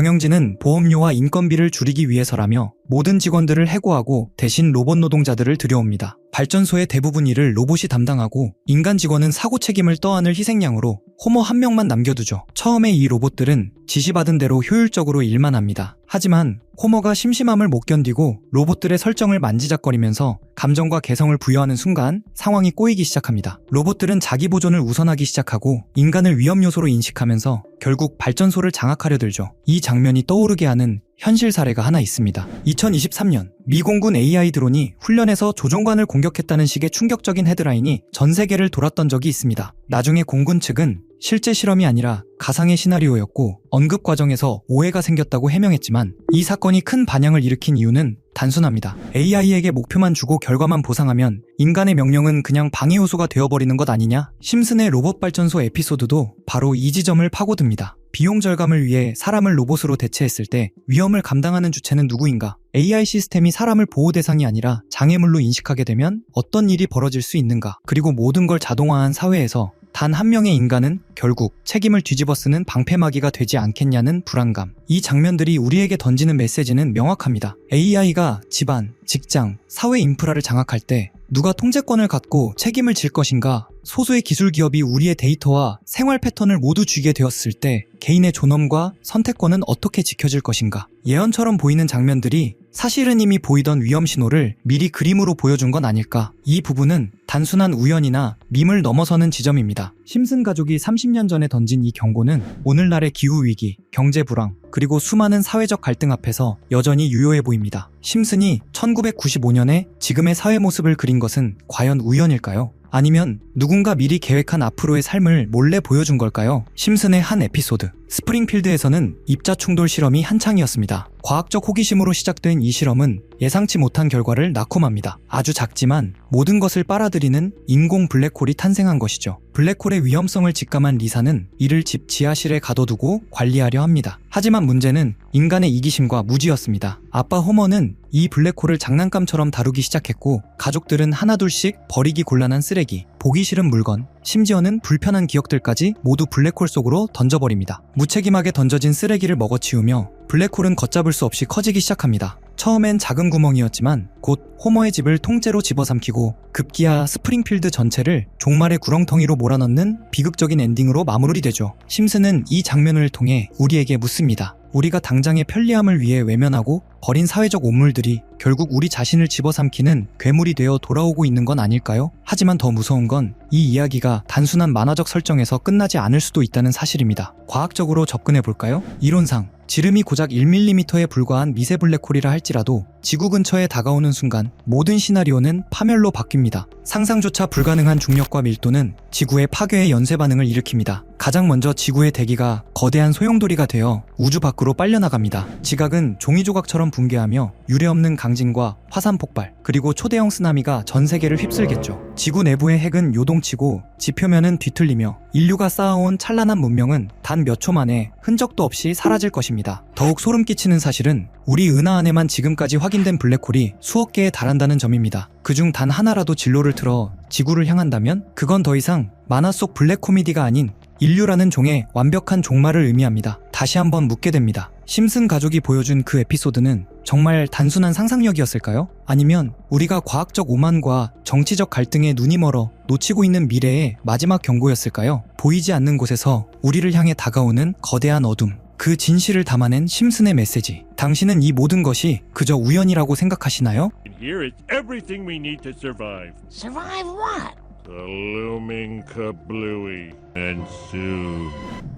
경영진은 보험료와 인건비를 줄이기 위해서라며 모든 직원들을 해고하고 대신 로봇 노동자들을 들여옵니다. 발전소의 대부분 일을 로봇이 담당하고 인간 직원은 사고 책임을 떠안을 희생양으로 호머 한 명만 남겨두죠. 처음에 이 로봇들은 지시받은 대로 효율적으로 일만 합니다. 하지만 호머가 심심함을 못 견디고 로봇들의 설정을 만지작거리면서 감정과 개성을 부여하는 순간 상황이 꼬이기 시작합니다. 로봇들은 자기 보존을 우선하기 시작하고 인간을 위험 요소로 인식하면서 결국 발전소를 장악하려 들죠. 이 장면이 떠오르게 하는 현실 사례가 하나 있습니다. 2023년 미 공군 AI 드론이 훈련에서 조종관을 공격했다는 식의 충격적인 헤드라인이 전 세계를 돌았던 적이 있습니다. 나중에 공군 측은 실제 실험이 아니라 가상의 시나리오였고 언급 과정에서 오해가 생겼다고 해명했지만 이 사건이 큰 반향을 일으킨 이유는 단순합니다. AI에게 목표만 주고 결과만 보상하면 인간의 명령은 그냥 방해 요소가 되어버리는 것 아니냐? 심슨의 로봇 발전소 에피소드도 바로 이 지점을 파고듭니다. 비용 절감을 위해 사람을 로봇으로 대체했을 때 위험을 감당하는 주체는 누구인가? AI 시스템이 사람을 보호 대상이 아니라 장애물로 인식하게 되면 어떤 일이 벌어질 수 있는가? 그리고 모든 걸 자동화한 사회에서 단 한 명의 인간은 결국 책임을 뒤집어쓰는 방패막이가 되지 않겠냐는 불안감. 이 장면들이 우리에게 던지는 메시지는 명확합니다. AI가 집안, 직장, 사회 인프라를 장악할 때 누가 통제권을 갖고 책임을 질 것인가? 소수의 기술 기업이 우리의 데이터와 생활 패턴을 모두 쥐게 되었을 때 개인의 존엄과 선택권은 어떻게 지켜질 것인가? 예언처럼 보이는 장면들이 사실은 이미 보이던 위험 신호를 미리 그림으로 보여준 건 아닐까? 이 부분은 단순한 우연이나 밈을 넘어서는 지점입니다. 심슨 가족이 30년 전에 던진 이 경고는 오늘날의 기후위기, 경제 불황, 그리고 수많은 사회적 갈등 앞에서 여전히 유효해 보입니다. 심슨이 1995년에 지금의 사회 모습을 그린 것은 과연 우연일까요? 아니면 누군가 미리 계획한 앞으로의 삶을 몰래 보여준 걸까요? 심슨의 한 에피소드. 스프링필드에서는 입자 충돌 실험이 한창이었습니다. 과학적 호기심으로 시작된 이 실험은 예상치 못한 결과를 낳고 맙니다. 아주 작지만 모든 것을 빨아들이는 인공 블랙홀이 탄생한 것이죠. 블랙홀의 위험성을 직감한 리사는 이를 집 지하실에 가둬두고 관리하려 합니다. 하지만 문제는 인간의 이기심과 무지였습니다. 아빠 호머는 이 블랙홀을 장난감처럼 다루기 시작했고 가족들은 하나둘씩 버리기 곤란한 쓰레기, 보기 싫은 물건, 심지어는 불편한 기억들까지 모두 블랙홀 속으로 던져버립니다. 무책임하게 던져진 쓰레기를 먹어치우며 블랙홀은 걷잡을 수 없이 커지기 시작합니다. 처음엔 작은 구멍이었지만 곧 호머의 집을 통째로 집어삼키고 급기야 스프링필드 전체를 종말의 구렁텅이로 몰아넣는 비극적인 엔딩으로 마무리되죠. 심슨은 이 장면을 통해 우리에게 묻습니다. 우리가 당장의 편리함을 위해 외면하고 버린 사회적 오물들이 결국 우리 자신을 집어삼키는 괴물이 되어 돌아오고 있는 건 아닐까요? 하지만 더 무서운 건 이 이야기가 단순한 만화적 설정에서 끝나지 않을 수도 있다는 사실입니다. 과학적으로 접근해 볼까요? 이론상 지름이 고작 1mm에 불과한 미세 블랙홀이라 할지라도 지구 근처에 다가오는 순간 모든 시나리오는 파멸로 바뀝니다. 상상조차 불가능한 중력과 밀도는 지구의 파괴의 연쇄 반응을 일으킵니다. 가장 먼저 지구의 대기가 거대한 소용돌이가 되어 우주 밖으로 빨려나갑니다. 지각은 종이 조각처럼 붕괴하며 유례없는 강진과 화산 폭발, 그리고 초대형 쓰나미가 전 세계를 휩쓸겠죠. 지구 내부의 핵은 요동치고 지표면은 뒤틀리며 인류가 쌓아온 찬란한 문명은 단 몇 초 만에 흔적도 없이 사라질 것입니다. 더욱 소름 끼치는 사실은 우리 은하 안에만 지금까지 확인된 블랙홀이 수억 개에 달한다는 점입니다. 그중 단 하나라도 진로를 틀어 지구를 향한다면 그건 더 이상 만화 속 블랙 코미디가 아닌 인류라는 종의 완벽한 종말을 의미합니다. 다시 한번 묻게 됩니다. 심슨 가족이 보여준 그 에피소드는 정말 단순한 상상력이었을까요? 아니면 우리가 과학적 오만과 정치적 갈등에 눈이 멀어 놓치고 있는 미래의 마지막 경고였을까요? 보이지 않는 곳에서 우리를 향해 다가오는 거대한 어둠, 그 진실을 담아낸 심슨의 메시지. 당신은 이 모든 것이 그저 우연이라고 생각하시나요? Here is everything we need to survive. Survive what? The looming kablooey. And soon.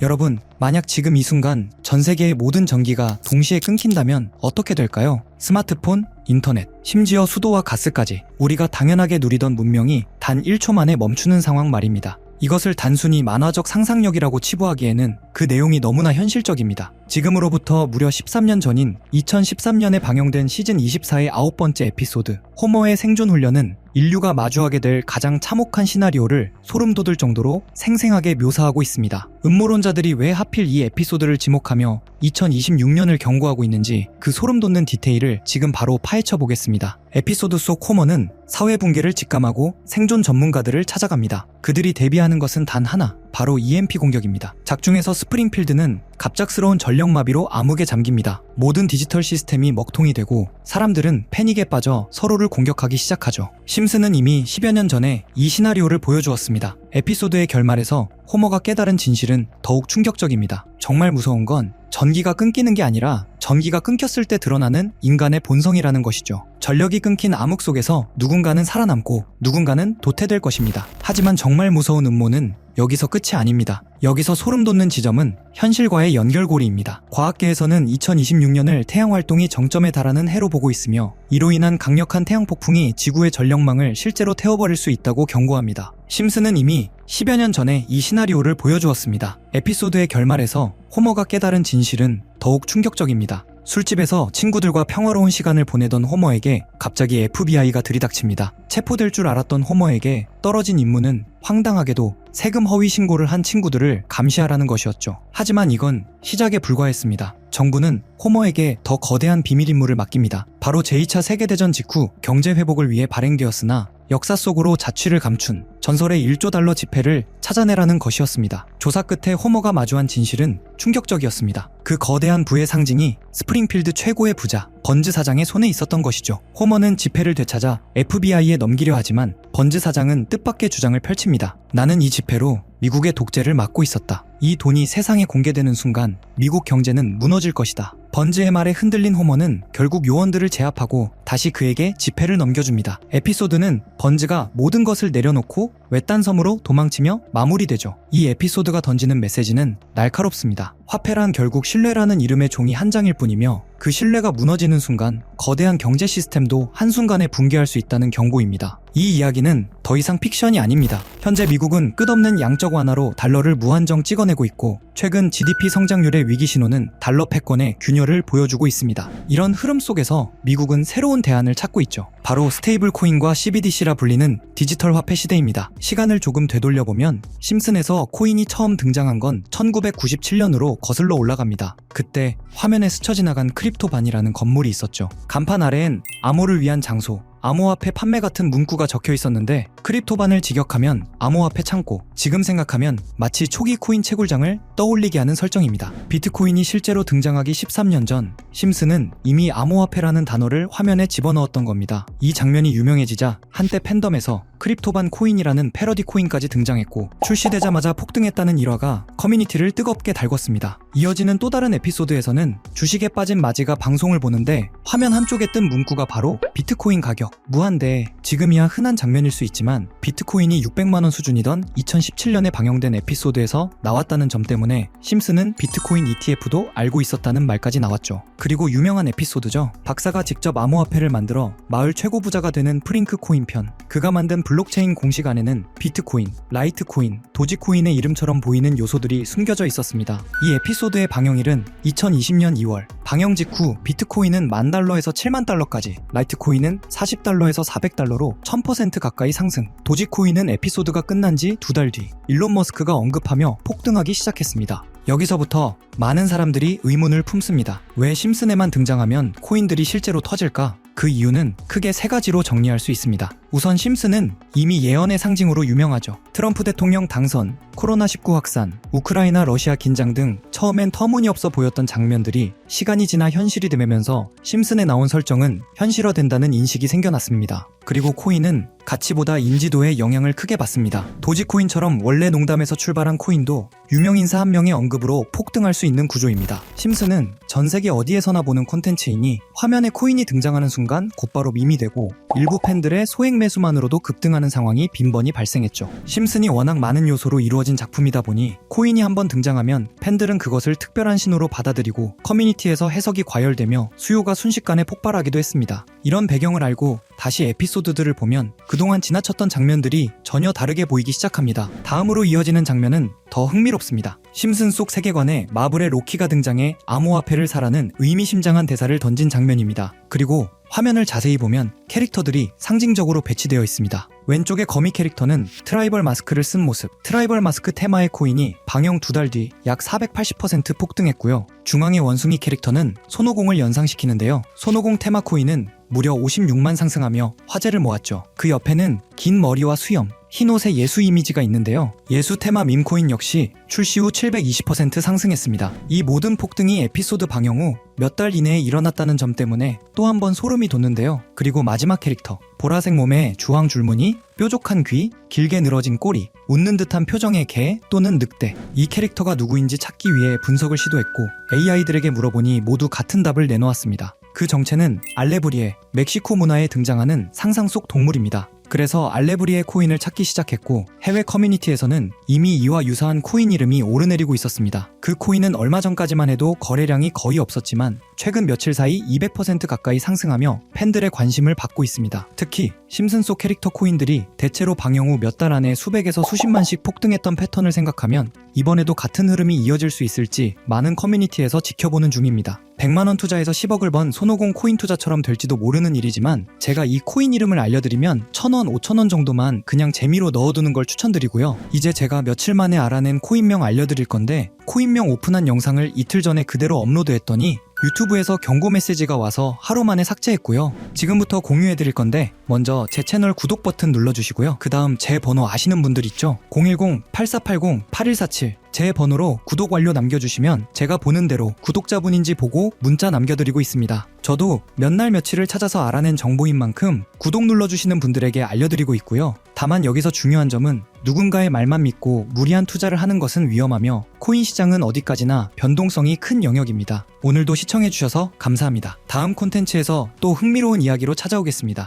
여러분, 만약 지금 이 순간 전 세계의 모든 전기가 동시에 끊긴다면 어떻게 될까요? 스마트폰, 인터넷, 심지어 수도와 가스까지 우리가 당연하게 누리던 문명이 단 1초 만에 멈추는 상황 말입니다. 이것을 단순히 만화적 상상력이라고 치부하기에는 그 내용이 너무나 현실적입니다. 지금으로부터 무려 13년 전인 2013년에 방영된 시즌 24의 9번째 에피소드 호머의 생존 훈련은 인류가 마주하게 될 가장 참혹한 시나리오를 소름 돋을 정도로 생생하게 묘사하고 있습니다. 음모론자들이 왜 하필 이 에피소드를 지목하며 2026년을 경고하고 있는지 그 소름 돋는 디테일을 지금 바로 파헤쳐 보겠습니다. 에피소드 속 호머는 사회 붕괴를 직감하고 생존 전문가들을 찾아갑니다. 그들이 대비하는 것은 단 하나, 바로 EMP 공격입니다. 작중에서 스프링필드는 갑작스러운 전력마비로 암흑에 잠깁니다. 모든 디지털 시스템이 먹통이 되고 사람들은 패닉에 빠져 서로를 공격하기 시작하죠. 심슨은 이미 10여 년 전에 이 시나리오를 보여주었습니다. 에피소드의 결말에서 호머가 깨달은 진실은 더욱 충격적입니다. 정말 무서운 건 전기가 끊기는 게 아니라 전기가 끊겼을 때 드러나는 인간의 본성이라는 것이죠. 전력이 끊긴 암흑 속에서 누군가는 살아남고 누군가는 도태될 것입니다. 하지만 정말 무서운 음모는 여기서 끝이 아닙니다. 여기서 소름 돋는 지점은 현실과의 연결고리입니다. 과학계에서는 2026년을 태양 활동이 정점에 달하는 해로 보고 있으며 이로 인한 강력한 태양 폭풍이 지구의 전력망을 실제로 태워버릴 수 있다고 경고합니다. 심슨은 이미 10여 년 전에 이 시나리오를 보여주었습니다. 에피소드의 결말에서 호머가 깨달은 진실은 더욱 충격적입니다. 술집에서 친구들과 평화로운 시간을 보내던 호머에게 갑자기 FBI가 들이닥칩니다. 체포될 줄 알았던 호머에게 떨어진 임무는 황당하게도 세금 허위 신고를 한 친구들을 감시하라는 것이었죠. 하지만 이건 시작에 불과했습니다. 정부는 호머에게 더 거대한 비밀 임무를 맡깁니다. 바로 제2차 세계대전 직후 경제 회복을 위해 발행되었으나 역사 속으로 자취를 감춘 전설의 1조 달러 지폐를 찾아내라는 것이었습니다. 조사 끝에 호머가 마주한 진실은 충격적이었습니다. 그 거대한 부의 상징이 스프링필드 최고의 부자 번즈 사장의 손에 있었던 것이죠. 호머는 지폐를 되찾아 FBI에 넘기려 하지만 번즈 사장은 뜻밖의 주장을 펼칩니다. 나는 이 지폐로 미국의 독재를 막고 있었다. 이 돈이 세상에 공개되는 순간 미국 경제는 무너질 것이다. 번즈의 말에 흔들린 호머는 결국 요원들을 제압하고 다시 그에게 지폐를 넘겨줍니다. 에피소드는 번즈가 모든 것을 내려놓고 외딴 섬으로 도망치며 마무리되죠. 이 에피소드가 던지는 메시지는 날카롭습니다. 화폐란 결국 신뢰라는 이름의 종이 한 장일 뿐이며 그 신뢰가 무너지는 순간 거대한 경제 시스템도 한순간에 붕괴할 수 있다는 경고입니다. 이 이야기는 더 이상 픽션이 아닙니다. 현재 미국은 끝없는 양적 완화로 달러를 무한정 찍어내고 있고 최근 GDP 성장률의 위기 신호는 달러 패권의 균열을 보여주고 있습니다. 이런 흐름 속에서 미국은 새로운 대안을 찾고 있죠. 바로 스테이블 코인과 CBDC라 불리는 디지털 화폐 시대입니다. 시간을 조금 되돌려보면 심슨에서 코인이 처음 등장한 건 1997년으로 거슬러 올라갑니다. 그때 화면에 스쳐 지나간 크립토반이라는 건물이 있었죠. 간판 아래엔 암호를 위한 장소, 암호화폐 판매 같은 문구가 적혀 있었는데 크립토반을 직역하면 암호화폐 창고, 지금 생각하면 마치 초기 코인 채굴장을 떠올리게 하는 설정입니다. 비트코인이 실제로 등장하기 13년 전 심슨은 이미 암호화폐라는 단어를 화면에 집어넣었던 겁니다. 이 장면이 유명해지자 한때 팬덤에서 크립토반 코인이라는 패러디 코인까지 등장했고 출시되자마자 폭등했다는 일화가 커뮤니티를 뜨겁게 달궜습니다. 이어지는 또 다른 에피소드에서는 주식에 빠진 마지가 방송을 보는데 화면 한쪽에 뜬 문구가 바로 비트코인 가격 무한대. 지금이야 흔한 장면일 수 있지만 비트코인이 600만원 수준이던 2017년에 방영된 에피소드에서 나왔다는 점 때문에 심슨은 비트코인 ETF도 알고 있었다는 말까지 나왔죠. 그리고 유명한 에피소드죠. 박사가 직접 암호화폐를 만들어 마을 최고 부자가 되는 프링크 코인 편. 그가 만든 블록체인 공식 안에는 비트코인, 라이트코인, 도지코인의 이름처럼 보이는 요소들이 숨겨져 있었습니다. 이 에피소드의 방영일은 2020년 2월. 방영 직후 비트코인은 $10,000에서 $70,000까지, 라이트코인은 $40에서 $400로 1000% 가까이 상승. 도지코인은 에피소드가 끝난 지 2달 뒤 일론 머스크가 언급하며 폭등하기 시작했습니다. 여기서부터 많은 사람들이 의문을 품습니다. 왜 심슨에만 등장하면 코인들이 실제로 터질까? 그 이유는 크게 3가지로 정리할 수 있습니다. 우선 심슨은 이미 예언의 상징으로 유명하죠. 트럼프 대통령 당선, 코로나19 확산, 우크라이나 러시아 긴장 등 처음엔 터무니없어 보였던 장면들이 시간이 지나 현실이 되면서 심슨에 나온 설정은 현실화된다는 인식이 생겨났습니다. 그리고 코인은 가치보다 인지도에 영향을 크게 받습니다. 도지코인처럼 원래 농담에서 출발한 코인도 유명인사 한 명의 언급으로 폭등할 수 있는 구조입니다. 심슨은 전 세계 어디에서나 보는 콘텐츠이니 화면에 코인이 등장하는 순간 곧바로 밈이 되고 일부 팬들의 소액 매수만으로도 급등하는 상황이 빈번히 발생했죠. 심슨이 워낙 많은 요소로 이루어진 작품이다 보니 코인이 한번 등장하면 팬들은 그것을 특별한 신호로 받아들이고 커뮤니티에서 해석이 과열되며 수요가 순식간에 폭발하기도 했습니다. 이런 배경을 알고 다시 에피소드들을 보면 그동안 지나쳤던 장면들이 전혀 다르게 보이기 시작합니다. 다음으로 이어지는 장면은 더 흥미롭습니다. 심슨 속 세계관에 마블의 로키가 등장해 암호화폐를 사라는 의미심장한 대사를 던진 장면입니다. 그리고 화면을 자세히 보면 캐릭터들이 상징적으로 배치되어 있습니다. 왼쪽의 거미 캐릭터는 트라이벌 마스크를 쓴 모습, 트라이벌 마스크 테마의 코인이 방영 2달 뒤 약 480% 폭등했고요. 중앙의 원숭이 캐릭터는 손오공을 연상시키는데요. 손오공 테마 코인은 무려 56만 상승하며 화제를 모았죠. 그 옆에는 긴 머리와 수염, 흰 옷에 예수 이미지가 있는데요. 예수 테마 밈코인 역시 출시 후 720% 상승했습니다. 이 모든 폭등이 에피소드 방영 후 몇 달 이내에 일어났다는 점 때문에 또 한 번 소름이 돋는데요. 그리고 마지막 캐릭터, 보라색 몸에 주황 줄무늬, 뾰족한 귀, 길게 늘어진 꼬리, 웃는 듯한 표정의 개 또는 늑대. 이 캐릭터가 누구인지 찾기 위해 분석을 시도했고 AI들에게 물어보니 모두 같은 답을 내놓았습니다. 그 정체는 알레브리에, 멕시코 문화에 등장하는 상상 속 동물입니다. 그래서 알레브리에 코인을 찾기 시작했고 해외 커뮤니티에서는 이미 이와 유사한 코인 이름이 오르내리고 있었습니다. 그 코인은 얼마 전까지만 해도 거래량이 거의 없었지만 최근 며칠 사이 200% 가까이 상승하며 팬들의 관심을 받고 있습니다. 특히 심슨 속 캐릭터 코인들이 대체로 방영 후 몇 달 안에 수백에서 수십만씩 폭등했던 패턴을 생각하면 이번에도 같은 흐름이 이어질 수 있을지 많은 커뮤니티에서 지켜보는 중입니다. 100만원 투자해서 10억을 번 손오공 코인 투자처럼 될지도 모르는 일이지만 제가 이 코인 이름을 알려드리면 1,000원, 5,000원 정도만 그냥 재미로 넣어두는 걸 추천드리고요. 이제 제가 며칠 만에 알아낸 코인명 알려드릴 건데 코인명 오픈한 영상을 이틀 전에 그대로 업로드했더니 유튜브에서 경고 메시지가 와서 하루 만에 삭제했고요. 지금부터 공유해드릴 건데 먼저 제 채널 구독 버튼 눌러주시고요. 그 다음 제 번호 아시는 분들 있죠? 010-8480-8147 제 번호로 구독 완료 남겨주시면 제가 보는 대로 구독자분인지 보고 문자 남겨드리고 있습니다. 저도 몇 날 며칠을 찾아서 알아낸 정보인 만큼 구독 눌러주시는 분들에게 알려드리고 있고요. 다만 여기서 중요한 점은 누군가의 말만 믿고 무리한 투자를 하는 것은 위험하며 코인 시장은 어디까지나 변동성이 큰 영역입니다. 오늘도 시청해주셔서 감사합니다. 다음 콘텐츠에서 또 흥미로운 이야기로 찾아오겠습니다.